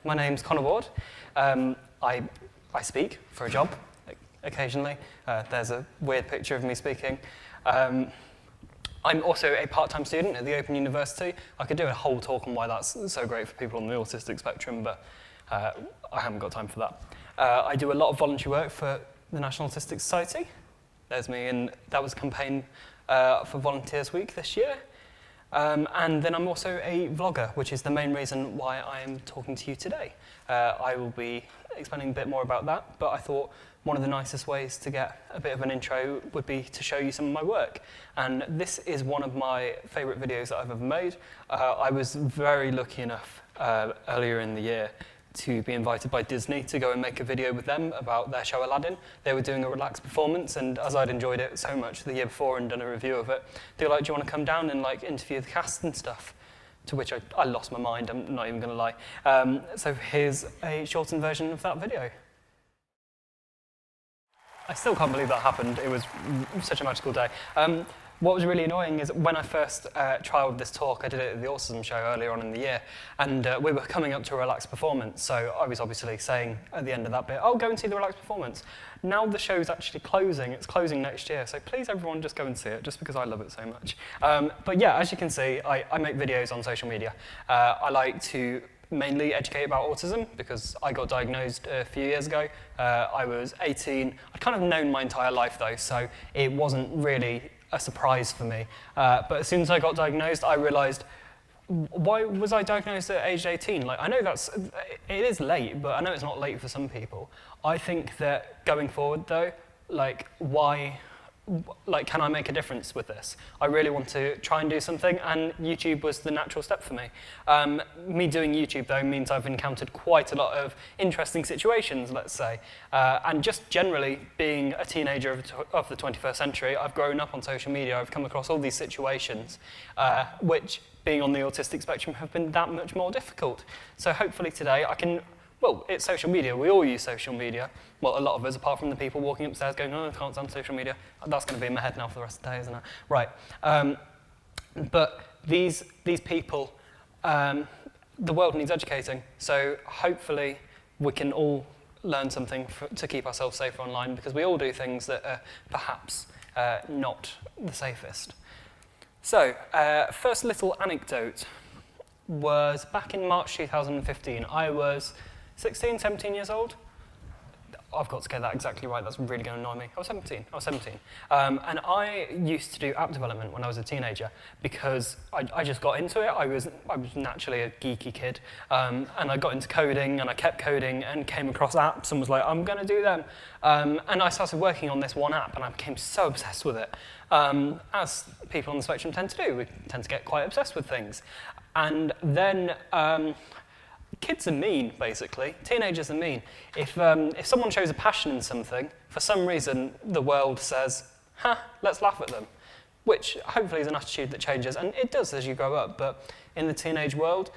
my name's Connor Ward. I speak for a job occasionally. There's a weird picture of me speaking. I'm also a part-time student at the Open University. I could do a whole talk on why that's so great for people on the autistic spectrum, but I haven't got time for that. I do a lot of voluntary work for the National Autistic Society. There's me, and that was a campaign for Volunteers Week this year. And then I'm also a vlogger, which is the main reason why I am talking to you today. I will be explaining a bit more about that, but I thought one of the nicest ways to get a bit of an intro would be to show you some of my work. And this is one of my favourite videos that I've ever made. I was very lucky enough earlier in the year to be invited by Disney to go and make a video with them about their show Aladdin. They were doing a relaxed performance, and as I'd enjoyed it so much the year before and done a review of it, they were like, do you want to come down and like interview the cast and stuff? To which I lost my mind, I'm not even going to lie. So here's a shortened version of that video. I still can't believe that happened. It was such a magical day. What was really annoying is when I first trialled this talk, I did it at the Autism show earlier on in the year, and we were coming up to a relaxed performance, so I was obviously saying at the end of that bit, oh, go and see the relaxed performance. Now the show's actually closing, it's closing next year, so please everyone just go and see it, just because I love it so much. But yeah, as you can see, I make videos on social media. I like to mainly educate about autism because I got diagnosed a few years ago. I was 18. I'd kind of known my entire life though, so it wasn't really a surprise for me. But as soon as I got diagnosed, I realized, why was I diagnosed at age 18? Like, I know it is late, but I know it's not late for some people. I think that going forward though, can I make a difference with this? I really want to try and do something, and YouTube was the natural step for me. Me doing YouTube, though, means I've encountered quite a lot of interesting situations, let's say. And just generally, being a teenager of the 21st century, I've grown up on social media, I've come across all these situations, which, being on the autistic spectrum, have been that much more difficult. So hopefully today I can, well, it's social media, we all use social media. Well, a lot of us, apart from the people walking upstairs going, oh, I can't stand social media. That's going to be in my head now for the rest of the day, isn't it? Right. But these people, the world needs educating. So hopefully we can all learn something to keep ourselves safer online, because we all do things that are perhaps not the safest. So, first little anecdote was back in March 2015. I was 16, 17 years old. I've got to get that exactly right, that's really going to annoy me. I was 17. And I used to do app development when I was a teenager because I just got into it. I was naturally a geeky kid. And I got into coding and I kept coding and came across apps and was like, I'm going to do them. And I started working on this one app and I became so obsessed with it. As people on the spectrum tend to do, we tend to get quite obsessed with things. And then kids are mean, basically. Teenagers are mean. If someone shows a passion in something, for some reason the world says, let's laugh at them, which hopefully is an attitude that changes, and it does as you grow up, but in the teenage world,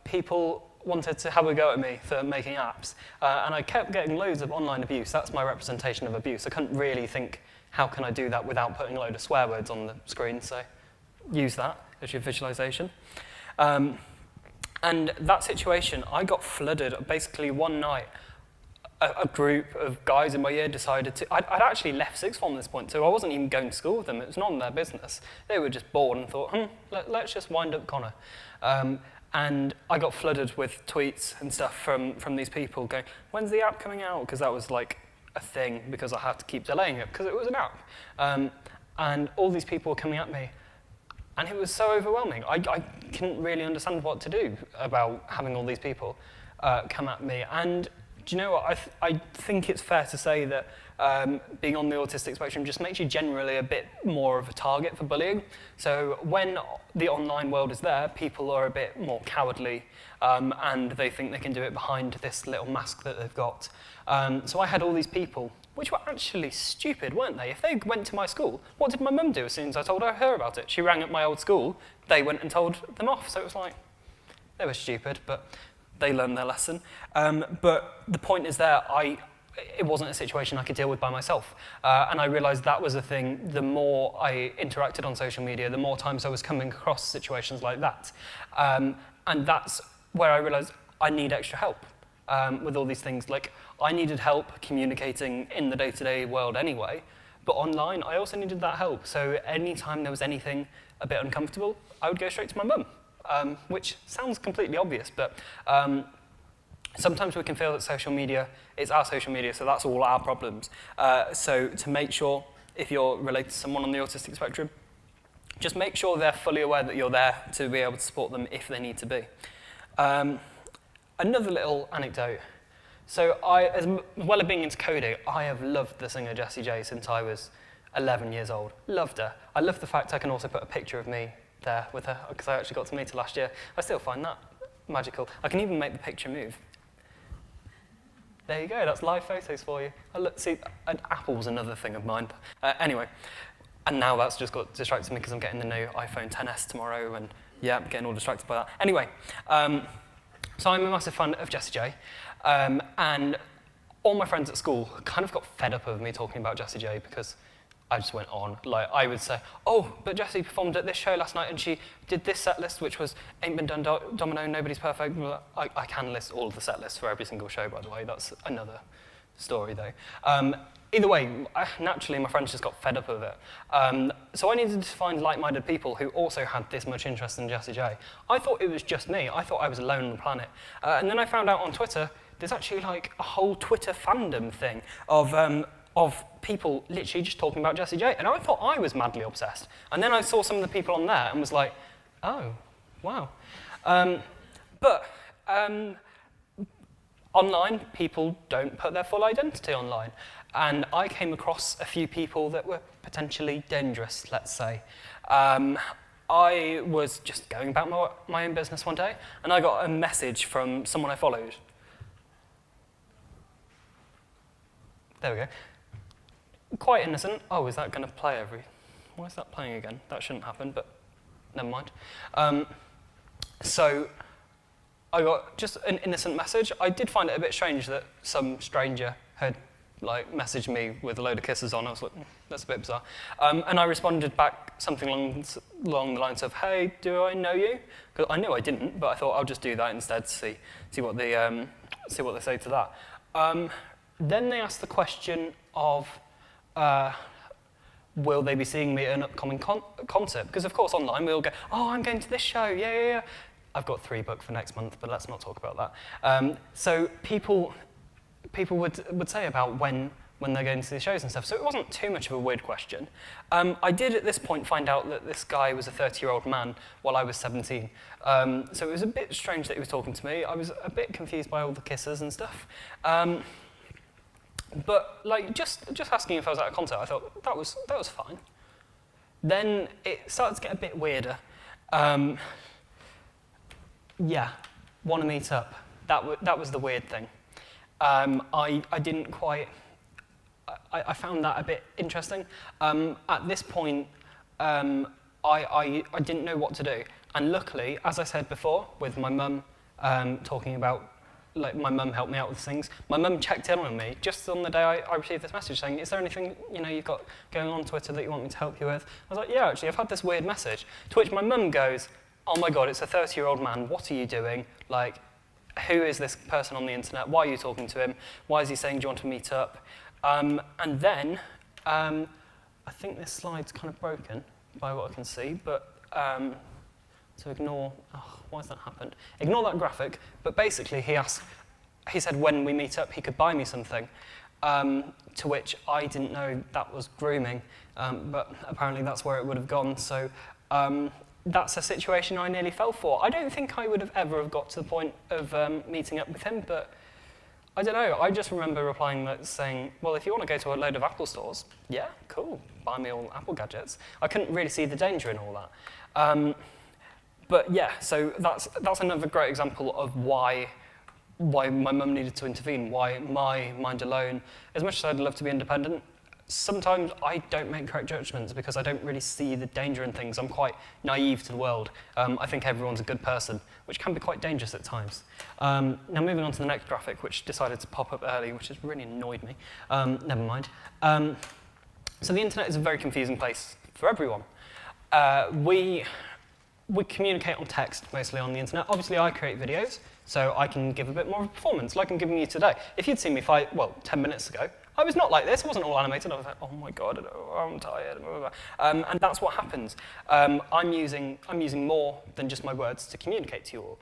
people wanted to have a go at me for making apps, and I kept getting loads of online abuse. That's my representation of abuse. I couldn't really think, how can I do that without putting a load of swear words on the screen, so use that as your visualization. And that situation, I got flooded. Basically, one night, a group of guys in my year decided to... I'd actually left sixth form at this point, so I wasn't even going to school with them. It was none of their business. They were just bored and thought, let's just wind up Connor. And I got flooded with tweets and stuff from these people going, when's the app coming out? Because that was like a thing, because I had to keep delaying it, because it was an app. And all these people were coming at me. And it was so overwhelming. I couldn't really understand what to do about having all these people come at me. And do you know what? I think it's fair to say that being on the autistic spectrum just makes you generally a bit more of a target for bullying. So when the online world is there, people are a bit more cowardly and they think they can do it behind this little mask that they've got. So I had all these people, which were actually stupid, weren't they? If they went to my school, what did my mum do as soon as I told her about it? She rang up my old school, they went and told them off. So it was like, they were stupid, but they learned their lesson. But the point is there, it wasn't a situation I could deal with by myself. And I realized that was a thing, the more I interacted on social media, the more times I was coming across situations like that. And that's where I realized I need extra help with all these things. Like, I needed help communicating in the day-to-day world anyway, but online, I also needed that help. So anytime there was anything a bit uncomfortable, I would go straight to my mum, which sounds completely obvious, but sometimes we can feel that social media is our social media, so that's all our problems. So to make sure, if you're related to someone on the autistic spectrum, just make sure they're fully aware that you're there to be able to support them if they need to be. Another little anecdote. So as well as being into coding, I have loved the singer Jessie J since I was 11 years old. Loved her. I love the fact I can also put a picture of me there with her, because I actually got to meet her last year. I still find that magical. I can even make the picture move. There you go, that's live photos for you. See, Apple's another thing of mine. Anyway, and now that's just got distracted me because I'm getting the new iPhone XS tomorrow, and yeah, I'm getting all distracted by that. Anyway, so I'm a massive fan of Jessie J, and all my friends at school kind of got fed up of me talking about Jessie J because I just went on. Like, I would say, oh, but Jessie performed at this show last night and she did this set list, which was Ain't Been Done Domino, Nobody's Perfect. I can list all of the set lists for every single show, by the way. That's another story, though. Either way, naturally, my friends just got fed up of it. So I needed to find like-minded people who also had this much interest in Jessie J. I thought it was just me. I thought I was alone on the planet. And then I found out on Twitter, there's actually like a whole Twitter fandom thing of people literally just talking about Jessie J. And I thought I was madly obsessed. And then I saw some of the people on there and was like, oh, wow. Online, people don't put their full identity online. And I came across a few people that were potentially dangerous, let's say. I was just going about my own business one day, and I got a message from someone I followed. There we go. Quite innocent. Oh, is that going to play Why is that playing again? That shouldn't happen, but never mind. So I got just an innocent message. I did find it a bit strange that some stranger had messaged me with a load of kisses on. I was like, that's a bit bizarre. And I responded back something along the lines of, hey, do I know you? Because I knew I didn't, but I thought I'll just do that instead to see what they say to that. Then they asked the question of, will they be seeing me at an upcoming concert? Because of course online we'll go, oh, I'm going to this show, yeah. I've got 3 booked for next month, but let's not talk about that. So people would say about when they're going to the shows and stuff, so it wasn't too much of a weird question. I did at this point find out that this guy was a 30-year-old man while I was 17. So it was a bit strange that he was talking to me. I was a bit confused by all the kisses and stuff. But just asking if I was at a concert, I thought that was fine. Then it started to get a bit weirder. Yeah, want to meet up. That was the weird thing. I didn't quite. I found that a bit interesting. At this point, I didn't know what to do, and luckily, as I said before, with my mum talking about. My mum helped me out with things. My mum checked in on me just on the day I received this message saying, is there anything you've got going on Twitter that you want me to help you with? I was like, yeah, actually, I've had this weird message. To which my mum goes, oh my God, it's a 30-year-old man. What are you doing? Who is this person on the internet? Why are you talking to him? Why is he saying, do you want to meet up? And then, I think this slide's kind of broken by what I can see, but so ignore, why has that happened? Ignore that graphic, but basically he said when we meet up he could buy me something, to which I didn't know that was grooming, but apparently that's where it would have gone, so that's a situation I nearly fell for. I don't think I would have ever have got to the point of meeting up with him, but I don't know, I just remember replying saying, well, if you want to go to a load of Apple stores, yeah, cool, buy me all Apple gadgets. I couldn't really see the danger in all that. But yeah, so that's another great example of why my mum needed to intervene, why my mind alone, as much as I'd love to be independent, sometimes I don't make correct judgments because I don't really see the danger in things. I'm quite naive to the world. I think everyone's a good person, which can be quite dangerous at times. Now moving on to the next graphic, which decided to pop up early, which has really annoyed me. Never mind. So the internet is a very confusing place for everyone. we communicate on text, mostly on the internet. Obviously, I create videos, so I can give a bit more of a performance, like I'm giving you today. If you'd seen me 10 minutes ago, I was not like this. I wasn't all animated. I was like, oh my god, I'm tired. Blah, blah, blah. And that's what happens. I'm using more than just my words to communicate to you all.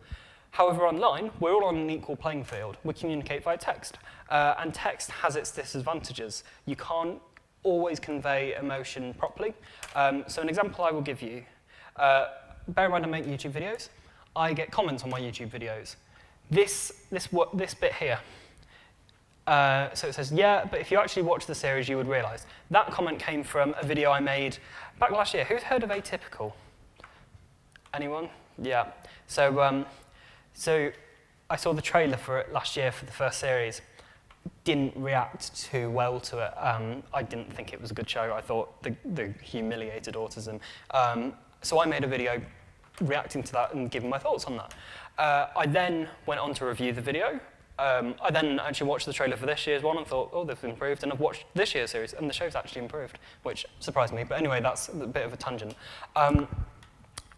However, online, we're all on an equal playing field. We communicate via text. And text has its disadvantages. You can't always convey emotion properly. So an example I will give you, bear in mind I make YouTube videos. I get comments on my YouTube videos. This bit here, so it says, yeah, but if you actually watch the series, you would realize. That comment came from a video I made back last year. Who's heard of Atypical? Anyone? Yeah. So I saw the trailer for it last year for the first series. Didn't react too well to it. I didn't think it was a good show. I thought the humiliated autism. So I made a video reacting to that and giving my thoughts on that. I then went on to review the video. I then actually watched the trailer for this year's one and thought, oh, they've improved. And I've watched this year's series, and the show's actually improved, which surprised me. But anyway, that's a bit of a tangent.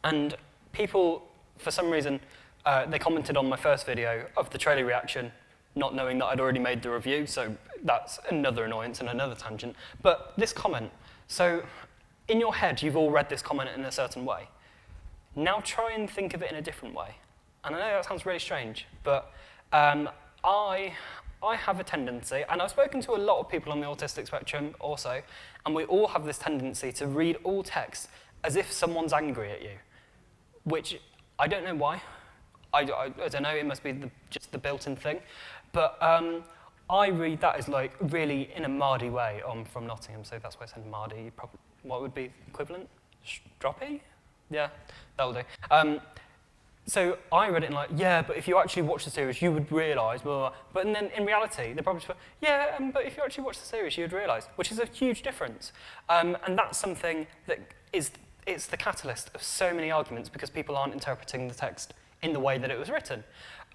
And people, for some reason, they commented on my first video of the trailer reaction, not knowing that I'd already made the review, so that's another annoyance and another tangent. But this comment, so in your head, you've all read this comment in a certain way. Now try and think of it in a different way. And I know that sounds really strange, but I have a tendency, and I've spoken to a lot of people on the autistic spectrum also, and we all have this tendency to read all text as if someone's angry at you, which I don't know why. I don't know, it must be just the built-in thing. But I read that as like really in a Mardy way. I'm from Nottingham, so that's why I said Mardy. What would be the equivalent? Stroppy? Yeah, that'll do. So I read it in like, yeah, but if you actually watch the series, you would realise, blah, blah, blah. But then in reality, they probably say, yeah, but if you actually watch the series, you would realise, which is a huge difference. And that's something that it's the catalyst of so many arguments because people aren't interpreting the text in the way that it was written.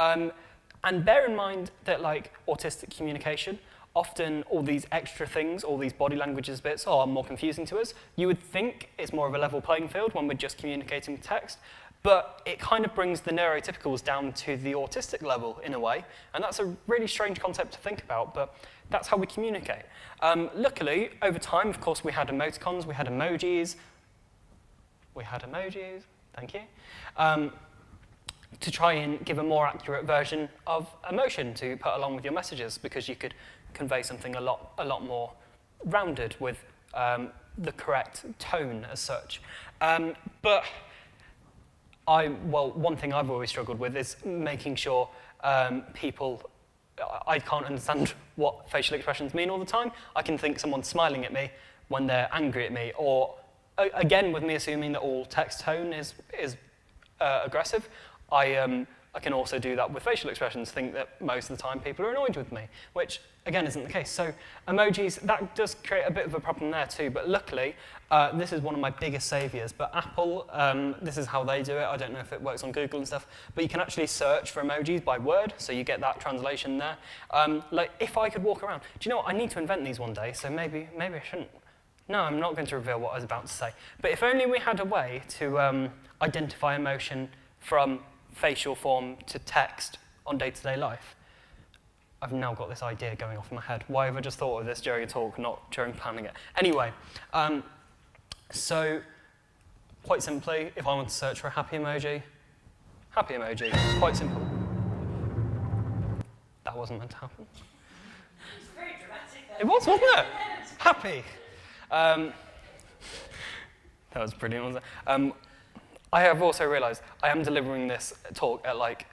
And bear in mind that like autistic communication, often all these extra things, all these body languages bits are more confusing to us. You would think it's more of a level playing field when we're just communicating text, but it kind of brings the neurotypicals down to the autistic level in a way, and that's a really strange concept to think about, but that's how we communicate. Luckily, over time, of course, we had emoticons, we had emojis, thank you, to try and give a more accurate version of emotion to put along with your messages, because you could convey something a lot more rounded with the correct tone as such. But one thing I've always struggled with is making sure I can't understand what facial expressions mean all the time. I can think someone's smiling at me when they're angry at me, or again, with me assuming that all text tone is aggressive, I can also do that with facial expressions, think that most of the time people are annoyed with me, which again isn't the case. So emojis, that does create a bit of a problem there too, but luckily, this is one of my biggest saviors, but Apple, this is how they do it. I don't know if it works on Google and stuff, but you can actually search for emojis by word, so you get that translation there. Like if I could walk around, do you know what, I need to invent these one day, so maybe I shouldn't. No, I'm not going to reveal what I was about to say. But if only we had a way to identify emotion from facial form to text on day-to-day life. I've now got this idea going off in my head. Why have I just thought of this during a talk, not during planning it? Anyway, so quite simply, if I want to search for a happy emoji, quite simple. That wasn't meant to happen. It was very dramatic. It was, wasn't it? Happy. That was brilliant, wasn't it? I have also realised I am delivering this talk at like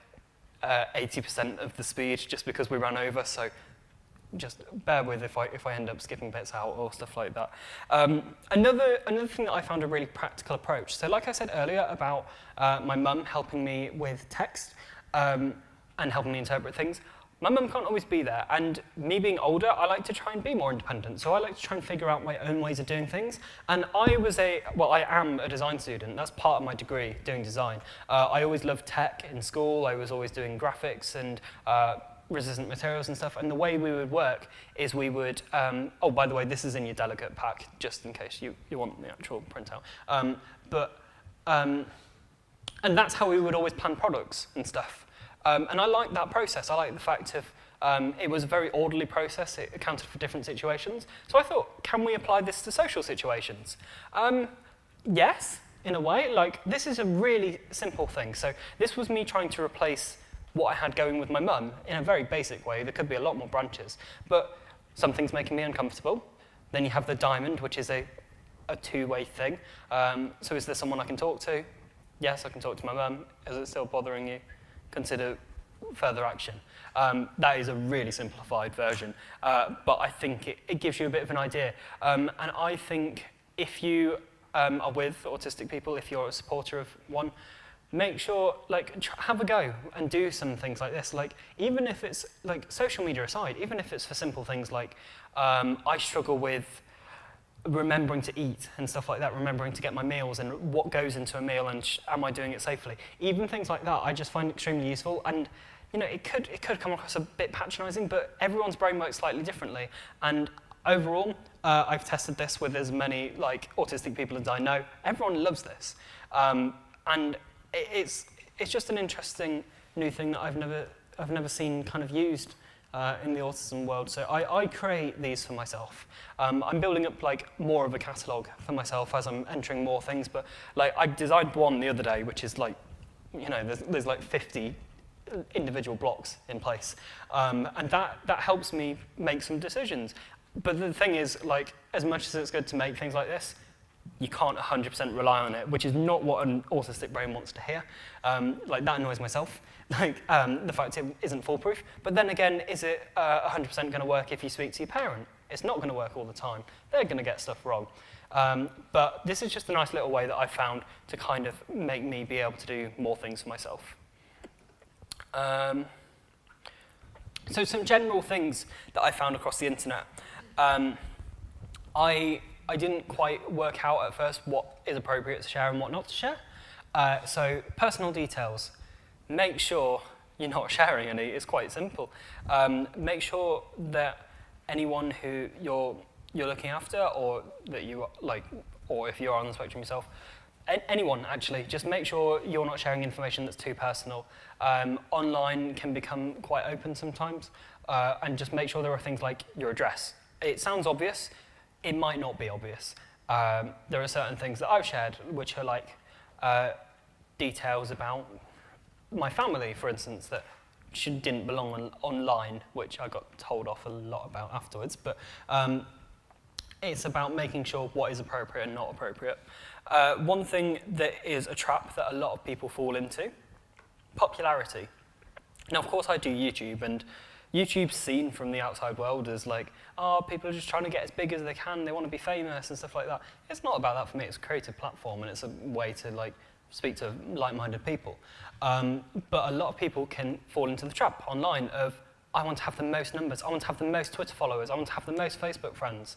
80% of the speed just because we ran over, so just bear with if I end up skipping bits out or stuff like that. Another thing that I found a really practical approach. So like I said earlier about my mum helping me with text and helping me interpret things, my mum can't always be there, and me being older, I like to try and be more independent, so I like to try and figure out my own ways of doing things. And I am a design student. That's part of my degree, doing design. I always loved tech in school. I was always doing graphics and resistant materials and stuff, and the way we would work is we would, oh, by the way, this is in your delegate pack, just in case you want the actual printout. And that's how we would always plan products and stuff. And I like that process. I like the fact of it was a very orderly process. It accounted for different situations. So I thought, can we apply this to social situations? Yes, in a way. Like, this is a really simple thing. So this was me trying to replace what I had going with my mum in a very basic way. There could be a lot more branches. But something's making me uncomfortable. Then you have the diamond, which is a two-way thing. So is there someone I can talk to? Yes, I can talk to my mum. Is it still bothering you? Consider further action. That is a really simplified version, but I think it gives you a bit of an idea. And I think if you are with autistic people, if you're a supporter of one, make sure, like, have a go and do some things like this. Like, even if it's, like, social media aside, even if it's for simple things like, I struggle with remembering to eat and stuff like that, remembering to get my meals and what goes into a meal and am I doing it safely. Even things like that I just find extremely useful, and you know, it could come across a bit patronising, but everyone's brain works slightly differently. And overall, I've tested this with as many like autistic people as I know. Everyone loves this, and it's just an interesting new thing that I've never seen kind of used in the autism world. So I create these for myself. I'm building up like more of a catalogue for myself as I'm entering more things, but like I designed one the other day, which is like, you know, there's like 50 individual blocks in place. And that helps me make some decisions. But the thing is, like, as much as it's good to make things like this, you can't 100% rely on it, which is not what an autistic brain wants to hear. Like, that annoys myself, like, the fact it isn't foolproof. But then again, is it 100% going to work if you speak to your parent? It's not going to work all the time. They're going to get stuff wrong. But this is just a nice little way that I found to kind of make me be able to do more things for myself. So some general things that I found across the internet. I didn't quite work out at first what is appropriate to share and what not to share. So personal details, make sure you're not sharing any. It's quite simple. Make sure that anyone who you're looking after, or that you like, or if you're on the spectrum yourself, anyone actually, just make sure you're not sharing information that's too personal. Online can become quite open sometimes, and just make sure there are things like your address. It sounds obvious. It might not be obvious. There are certain things that I've shared which are like details about my family, for instance, that didn't belong online, which I got told off a lot about afterwards. But it's about making sure what is appropriate and not appropriate. One thing that is a trap that a lot of people fall into, popularity. Now, of course, I do YouTube, and YouTube's seen from the outside world as like, oh, people are just trying to get as big as they can, they want to be famous and stuff like that. It's not about that for me. It's a creative platform, and it's a way to like speak to like-minded people. But a lot of people can fall into the trap online of, I want to have the most numbers, I want to have the most Twitter followers, I want to have the most Facebook friends.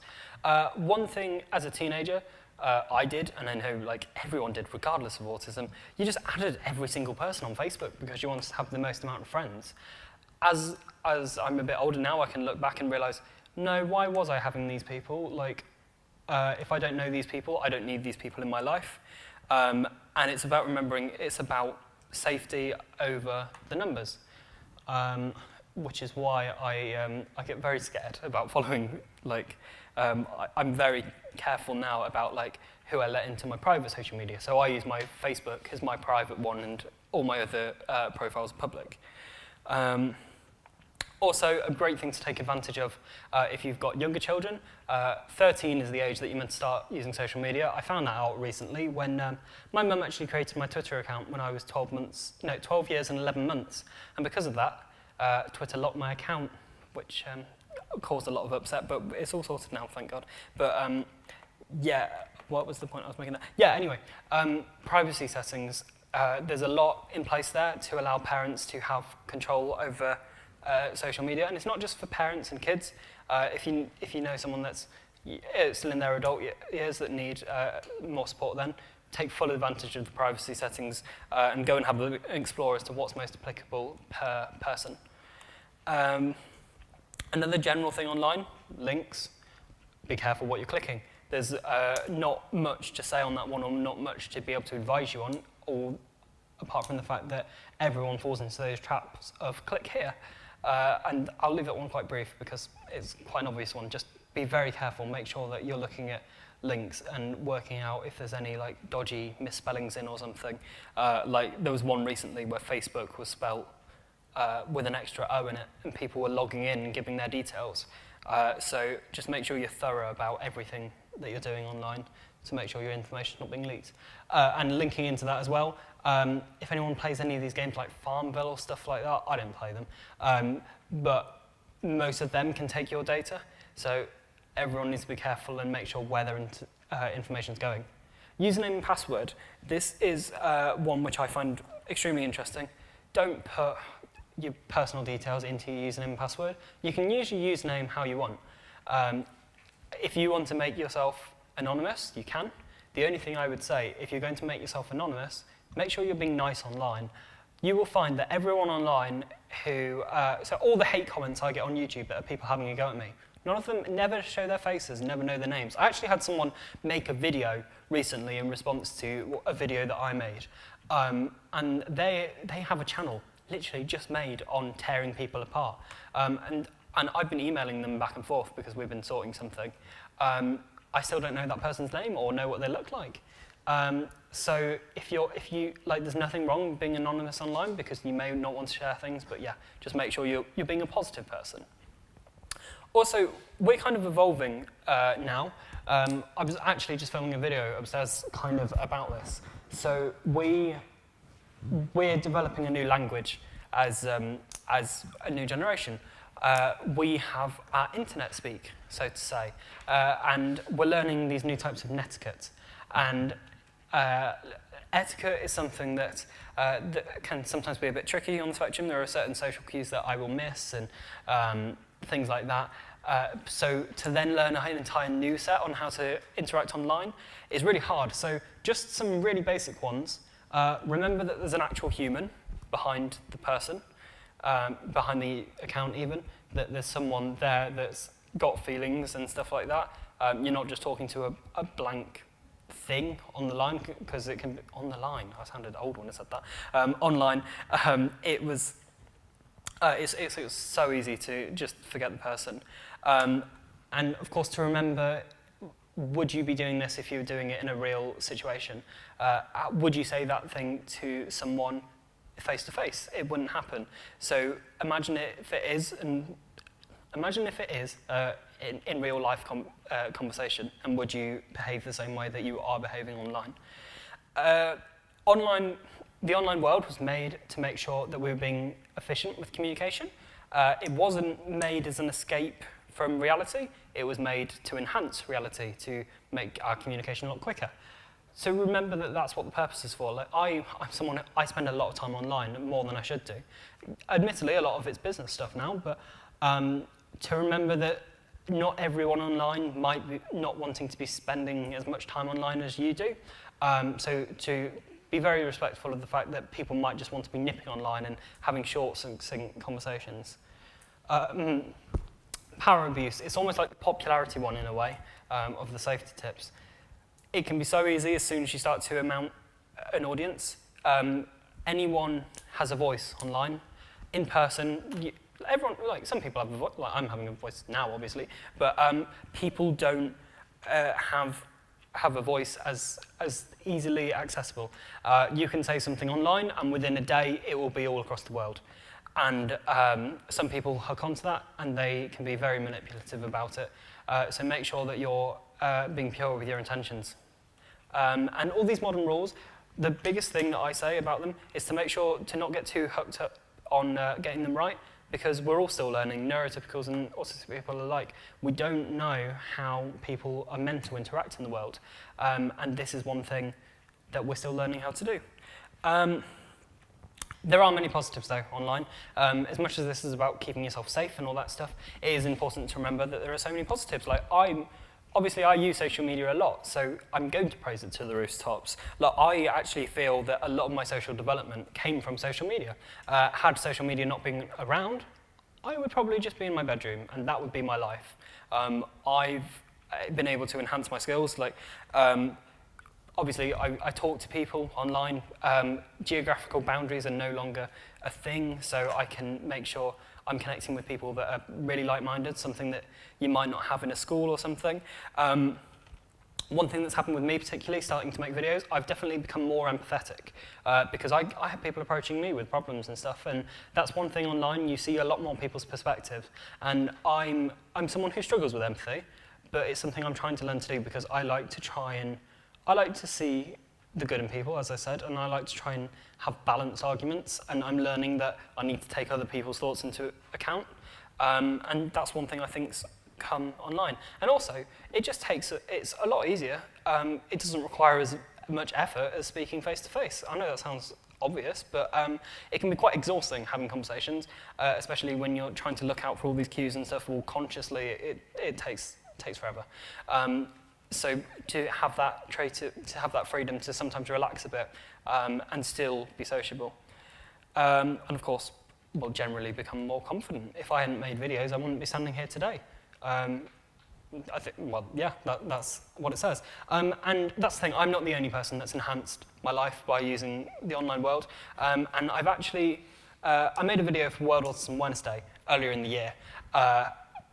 One thing as a teenager, I did, and I know like everyone did regardless of autism, you just added every single person on Facebook because you wanted to have the most amount of friends. As I'm a bit older now, I can look back and realise, no, why was I having these people? Like, if I don't know these people, I don't need these people in my life. And it's about remembering, it's about safety over the numbers, which is why I get very scared about following, like, I'm very careful now about like who I let into my private social media. So I use my Facebook as my private one, and all my other profiles are public. Also, a great thing to take advantage of if you've got younger children. 13 is the age that you're meant to start using social media. I found that out recently when my mum actually created my Twitter account when I was 12 years and 11 months. And because of that, Twitter locked my account, which caused a lot of upset, but it's all sorted now, thank God. But yeah, what was the point I was making there? Yeah, anyway, privacy settings. There's a lot in place there to allow parents to have control over social media, and it's not just for parents and kids. If you know someone that's still in their adult years that need more support, then take full advantage of the privacy settings and go and have an explore as to what's most applicable per person. Another general thing online, links. Be careful what you're clicking. There's not much to say on that one, or not much to be able to advise you on. All apart from the fact that everyone falls into those traps of click here. And I'll leave that one quite brief because it's quite an obvious one. Just be very careful, make sure that you're looking at links and working out if there's any like dodgy misspellings in or something. Like there was one recently where Facebook was spelled with an extra O in it, and people were logging in and giving their details. So just make sure you're thorough about everything that you're doing online to make sure your information's not being leaked. And linking into that as well, if anyone plays any of these games like Farmville or stuff like that, I don't play them, but most of them can take your data, so everyone needs to be careful and make sure where their information's going. Username and password, this is one which I find extremely interesting. Don't put your personal details into your username and password. You can use your username how you want. If you want to make yourself anonymous, you can. The only thing I would say, if you're going to make yourself anonymous, make sure you're being nice online. You will find that everyone online who, so all the hate comments I get on YouTube that are people having a go at me, none of them never show their faces, never know their names. I actually had someone make a video recently in response to a video that I made. And they have a channel literally just made on tearing people apart. And I've been emailing them back and forth because we've been sorting something. I still don't know that person's name or know what they look like. So if you like, there's nothing wrong being anonymous online because you may not want to share things, but yeah, just make sure you're being a positive person. Also, we're kind of evolving now. I was actually just filming a video upstairs kind of about this. So we're developing a new language as a new generation. We have our internet speak, so to say, and we're learning these new types of netiquette. And etiquette is something that can sometimes be a bit tricky on the spectrum. There are certain social cues that I will miss and things like that. So to then learn an entire new set on how to interact online is really hard. So just some really basic ones. Remember that there's an actual human behind the person, behind the account even, that there's someone there that's got feelings and stuff like that. You're not just talking to a blank thing on the line, because it can be on the line. I sounded old when I said that. Online, it's so easy to just forget the person. And of course, to remember, would you be doing this if you were doing it in a real situation? Would you say that thing to someone face to face? It wouldn't happen. So imagine if it is, and imagine if it is in real life conversation, and would you behave the same way that you are behaving online? The online world was made to make sure that we were being efficient with communication. It wasn't made as an escape from reality. It was made to enhance reality, to make our communication a lot quicker. So remember that that's what the purpose is for. Like I spend a lot of time online, more than I should do. Admittedly, a lot of it's business stuff now, but to remember that not everyone online might be not wanting to be spending as much time online as you do. So to be very respectful of the fact that people might just want to be nipping online and having short, succinct conversations. Power abuse, it's almost like the popularity one in a way of the safety tips. It can be so easy as soon as you start to amount an audience. Anyone has a voice online. In person, everyone, like some people have a voice, like I'm having a voice now obviously, but people don't have a voice as easily accessible. You can say something online and within a day it will be all across the world. And some people hook onto that and they can be very manipulative about it. So make sure that you're being pure with your intentions. And all these modern rules, the biggest thing that I say about them is to make sure to not get too hooked up on getting them right, because we're all still learning, neurotypicals and autistic people alike. We don't know how people are meant to interact in the world. And this is one thing that we're still learning how to do. There are many positives though online. As much as this is about keeping yourself safe and all that stuff, it is important to remember that there are so many positives. Like obviously I use social media a lot, so I'm going to praise it to the rooftops. Like I actually feel that a lot of my social development came from social media. Had social media not been around, I would probably just be in my bedroom and that would be my life. I've been able to enhance my skills. Like obviously, I talk to people online. Geographical boundaries are no longer a thing, so I can make sure I'm connecting with people that are really like-minded, something that you might not have in a school or something. One thing that's happened with me particularly, starting to make videos, I've definitely become more empathetic because I have people approaching me with problems and stuff, and that's one thing online, you see a lot more people's perspectives. And I'm someone who struggles with empathy, but it's something I'm trying to learn to do because I like to see the good in people, as I said, and I like to try and have balanced arguments, and I'm learning that I need to take other people's thoughts into account, and that's one thing I think's come online. And also, it's a lot easier. It doesn't require as much effort as speaking face to face. I know that sounds obvious, but it can be quite exhausting having conversations, especially when you're trying to look out for all these cues and stuff all consciously. It takes forever. So to have that to have that freedom to sometimes relax a bit and still be sociable, and of course, will generally become more confident. If I hadn't made videos, I wouldn't be standing here today. I think, well, yeah, that's what it says. And that's the thing, I'm not the only person that's enhanced my life by using the online world. And I've actually, I made a video for World Autism Wednesday earlier in the year.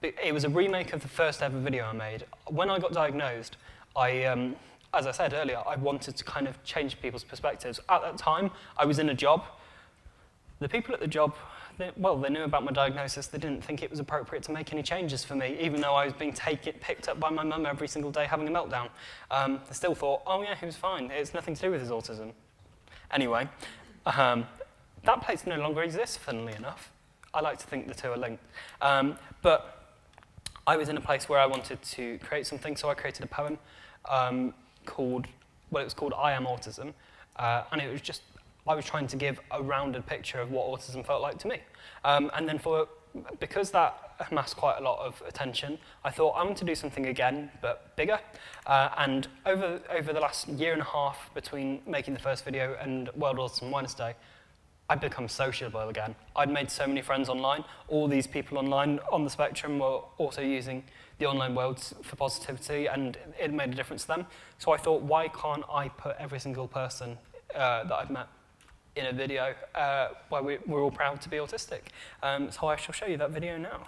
It was a remake of the first ever video I made. When I got diagnosed, as I said earlier, I wanted to kind of change people's perspectives. At that time, I was in a job. The people at the job, they knew about my diagnosis. They didn't think it was appropriate to make any changes for me, even though I was being picked up by my mum every single day having a meltdown. They still thought, oh yeah, he was fine. It's nothing to do with his autism. Anyway, that place no longer exists, funnily enough. I like to think the two are linked. But I was in a place where I wanted to create something, so I created a poem called I Am Autism, and it was just, I was trying to give a rounded picture of what autism felt like to me. And then because that amassed quite a lot of attention, I thought I want to do something again, but bigger. And over the last year and a half between making the first video and World Autism Wednesday, I'd become sociable again. I'd made so many friends online. All these people online on the spectrum were also using the online world for positivity, and it made a difference to them. So I thought, why can't I put every single person that I've met in a video where we're all proud to be autistic? So I shall show you that video now.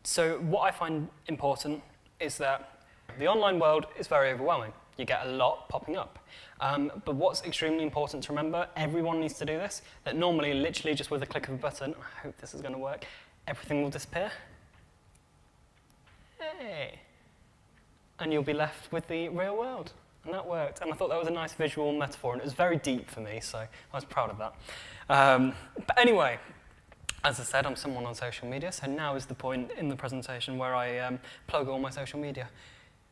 So what I find important is that the online world is very overwhelming. You get a lot popping up. But what's extremely important to remember, everyone needs to do this, that normally, literally just with a click of a button, I hope this is going to work, everything will disappear. Hey. And you'll be left with the real world. And that worked. And I thought that was a nice visual metaphor, and it was very deep for me, so I was proud of that. But anyway, as I said, I'm someone on social media, so now is the point in the presentation where I plug all my social media.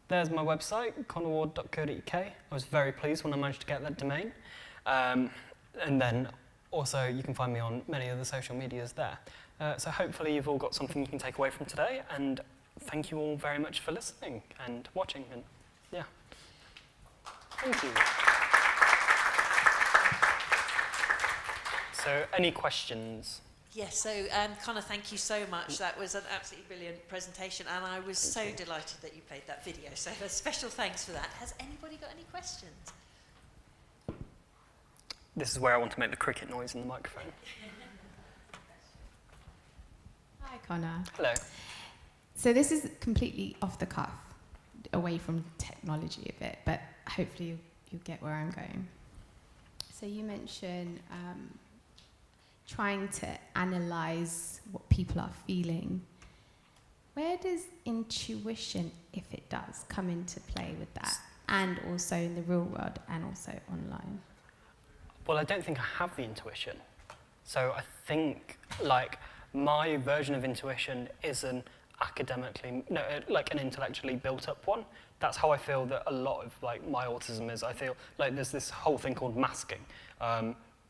There's my website, connorward.co.uk. I was very pleased when I managed to get that domain. And then also you can find me on many other social medias there. So hopefully you've all got something you can take away from today, and thank you all very much for listening and watching, and yeah. Thank you. So any questions? Yes, so Connor, thank you so much. That was an absolutely brilliant presentation, and I was so delighted that you played that video. So a special thanks for that. Has anybody got any questions? This is where I want to make the cricket noise in the microphone. Hi, Connor. Hello. So this is completely off the cuff, away from technology a bit, but hopefully you'll get where I'm going. So you mentioned trying to analyze what people are feeling. Where does intuition, if it does, come into play with that? And also in the real world and also online? Well, I don't think I have the intuition. So I think, like, my version of intuition is an intellectually built up one. That's how I feel that a lot of, like, my autism is. I feel like there's this whole thing called masking.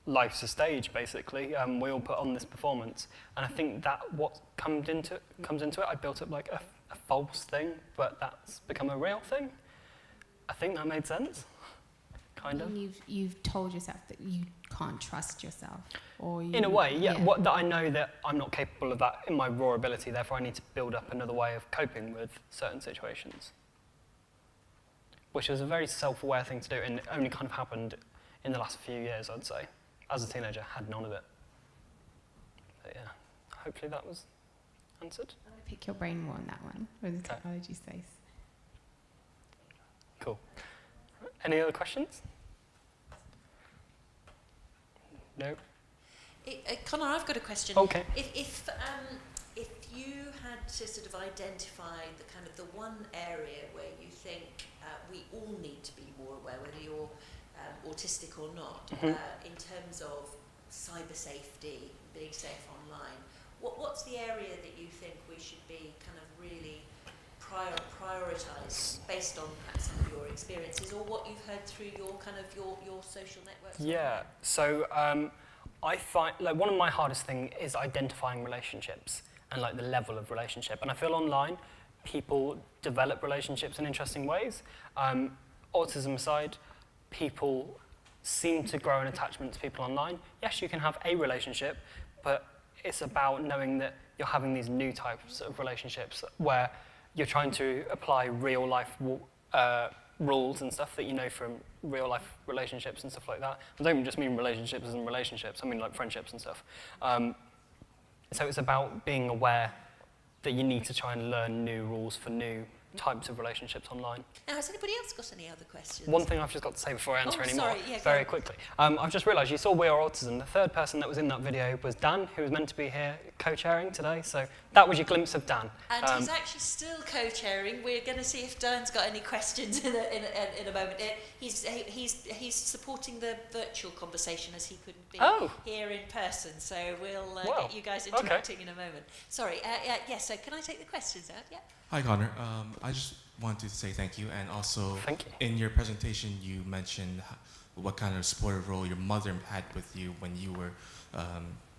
Life's a stage, basically. We all put on this performance, and I think that what comes into it, I built up like a false thing, but that's become a real thing. I think that made sense, kind of. And you've told yourself that you can't trust yourself, or in a way, yeah. That I know that I'm not capable of that in my raw ability. Therefore, I need to build up another way of coping with certain situations. which was a very self-aware thing to do, and it only kind of happened in the last few years, I'd say. As a teenager, had none of it. But yeah, hopefully that was answered. I'm going to pick your brain more on that one, with the Okay. technology space. Cool. Any other questions? No? Connor, I've got a question. Okay. If you had to sort of identify the kind of the one area where you think we all need to be more aware, whether you're autistic or not, in terms of cyber safety, being safe online, what's the area that you think we should be kind of really prioritise based on perhaps some of your experiences or what you've heard through your kind of your social networks? Yeah, so I find, like, one of my hardest things is identifying relationships and like the level of relationship. And I feel online, people develop relationships in interesting ways. Autism aside, people seem to grow an attachment to people online. Yes, you can have a relationship, but it's about knowing that you're having these new types of relationships where you're trying to apply real life rules and stuff that you know from real life relationships and stuff like that. I don't just mean relationships as in relationships, I mean like friendships and stuff. So it's about being aware that you need to try and learn new rules for new types of relationships online. Now, has anybody else got any other questions? One thing I've just got to say before I answer any more, sorry, yeah, very quickly. I've just realised you saw We Are Autism. The third person that was in that video was Dan, who was meant to be here co-chairing today. So that was your glimpse of Dan. And he's actually still co-chairing. We're going to see if Dan's got any questions in a moment. He's supporting the virtual conversation as he couldn't be here in person. So we'll get you guys interacting in a moment. Sorry. Yes. So can I take the questions out? Yeah. Hi, Connor. I just wanted to say thank you, and also Thank you. in your presentation you mentioned what kind of supportive role your mother had with you when you were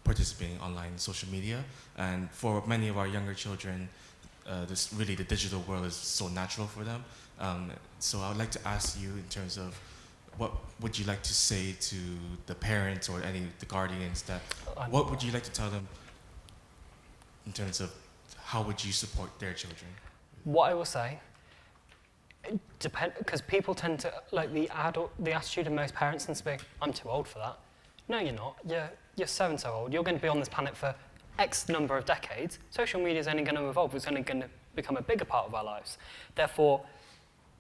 participating online in social media. And for many of our younger children, the digital world is so natural for them. So I would like to ask you in terms of what would you like to say to the parents or the guardians what would you like to tell them in terms of how would you support their children? What I will say, because people tend to, like the attitude of most parents tends to be, I'm too old for that. No, you're not. You're so and so old. You're going to be on this planet for X number of decades. Social media is only going to evolve. It's only going to become a bigger part of our lives. Therefore,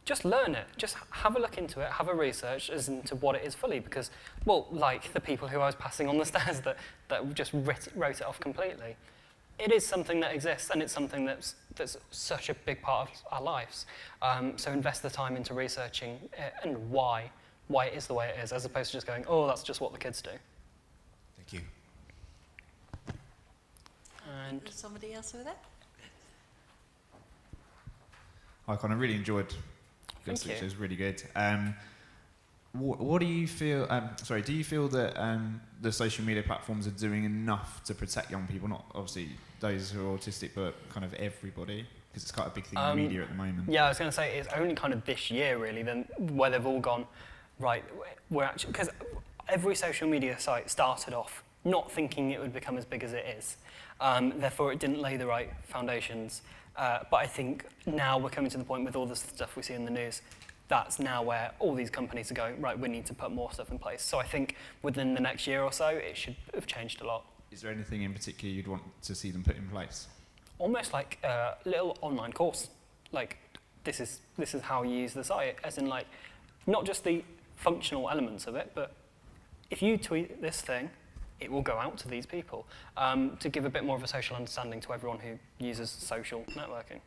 just learn it. Just have a look into it. Have a research as into what it is fully. Because, well, like the people who I was passing on the stairs that just wrote it off completely. It is something that exists, and it's something that's such a big part of our lives. So invest the time into researching it and why it is the way it is, as opposed to just going, oh, that's just what the kids do. Thank you. And somebody else over there? Hi, Con. I really enjoyed this, which is really good. What do you feel? Do you feel that the social media platforms are doing enough to protect young people? Not obviously those who are autistic, but kind of everybody, because it's quite a big thing in the media at the moment. Yeah, I was going to say it's only kind of this year really, then where they've all gone right. We're actually, because every social media site started off not thinking it would become as big as it is. Therefore, it didn't lay the right foundations. But I think now we're coming to the point with all the stuff we see in the news. That's now where all these companies are going, right, we need to put more stuff in place. So I think within the next year or so, it should have changed a lot. Is there anything in particular you'd want to see them put in place? Almost like a little online course. Like, this is how you use the site, as in like, not just the functional elements of it, but if you tweet this thing, it will go out to these people to give a bit more of a social understanding to everyone who uses social networking.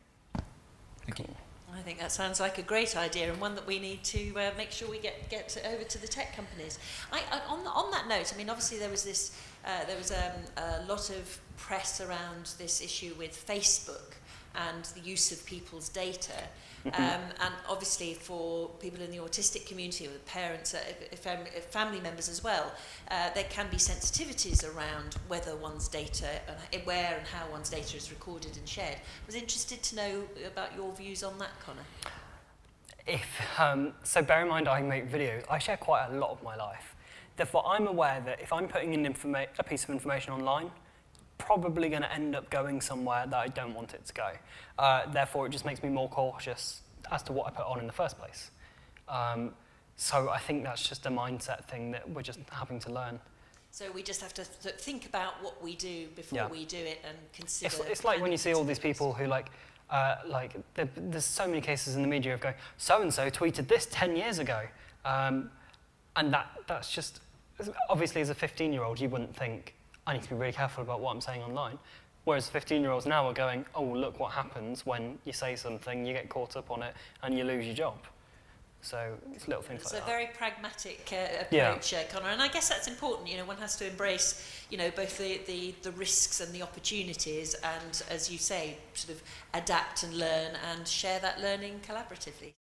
Thank you. I think that sounds like a great idea, and one that we need to make sure we get over to the tech companies. On that note, I mean, obviously there was a lot of press around this issue with Facebook and the use of people's data. And obviously for people in the autistic community, with parents, family members as well, there can be sensitivities around whether one's data, and where and how one's data is recorded and shared. I was interested to know about your views on that, Connor. So bear in mind I make videos, I share quite a lot of my life. Therefore I'm aware that if I'm putting in a piece of information online, probably going to end up going somewhere that I don't want it to go. Therefore, it just makes me more cautious as to what I put on in the first place. So I think that's just a mindset thing that we're just having to learn. So we just have to think about what we do before we do it and consider. It's like when you see all these people who there's so many cases in the media of going, so-and-so tweeted this 10 years ago. And that's just, obviously as a 15-year-old, you wouldn't think, I need to be really careful about what I'm saying online. Whereas 15-year-olds now are going, oh, look what happens when you say something, you get caught up on it, and you lose your job. So it's little things like that. It's a very pragmatic approach, Connor, and I guess that's important. You know, one has to embrace, you know, both the risks and the opportunities, and as you say, sort of adapt and learn and share that learning collaboratively.